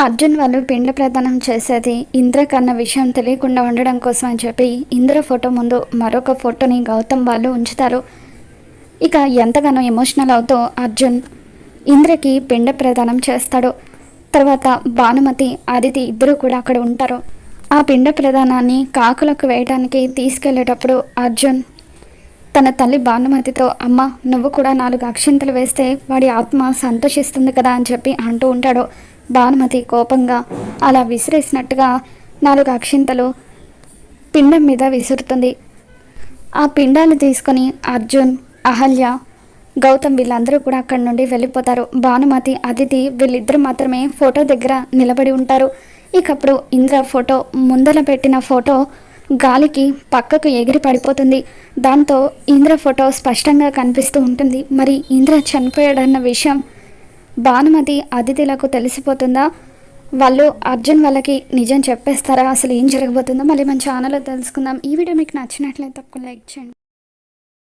అర్జున్ వాళ్ళు పిండ ప్రదానం చేసేది ఇంద్రకన్న విషయం తెలియకుండా ఉండడం కోసం అని చెప్పి ఇంద్ర ఫోటో ముందు మరొక ఫోటోని గౌతమ్ వాళ్ళు ఉంచుతారు. ఇక ఎంతగానో ఎమోషనల్ అవుతూ అర్జున్ ఇంద్రకి పిండ ప్రదానం చేస్తాడు. తర్వాత భానుమతి అదితి ఇద్దరు కూడా అక్కడ ఉంటారు. ఆ పిండ ప్రదానాన్ని కాకులకు వేయడానికి తీసుకెళ్లేటప్పుడు అర్జున్ తన తల్లి భానుమతితో, అమ్మ నువ్వు కూడా 4 అక్షింతలు వేస్తే వాడి ఆత్మ సంతోషిస్తుంది కదా అని చెప్పి అంటూ ఉంటాడు. భానుమతి కోపంగా అలా విసిరేసినట్టుగా 4 అక్షింతలు పిండం మీద విసురుతుంది. ఆ పిండాలు తీసుకొని అర్జున్, అహల్య, గౌతమ్ వీళ్ళందరూ కూడా అక్కడి నుండి వెళ్ళిపోతారు. భానుమతి, అదితి వీళ్ళిద్దరూ మాత్రమే ఫోటో దగ్గర నిలబడి ఉంటారు. ఇకప్పుడు ఇంద్ర ఫోటో ముందర పెట్టిన ఫోటో గాలికి పక్కకు ఎగిరి పడిపోతుంది. దాంతో ఇంద్ర ఫోటో స్పష్టంగా కనిపిస్తూ ఉంటుంది. మరి ఇంద్ర చనిపోయాడన్న విషయం భానుమతి, అదితిలకు తెలిసిపోతుందా? వాళ్ళు అర్జున్ వాళ్ళకి నిజం చెప్పేస్తారా? అసలు ఏం జరగబోతుందో మళ్ళీ మన ఛానల్లో తెలుసుకుందాం. ఈ వీడియో మీకు నచ్చినట్లయితే తప్పకుండా లైక్ చేయండి.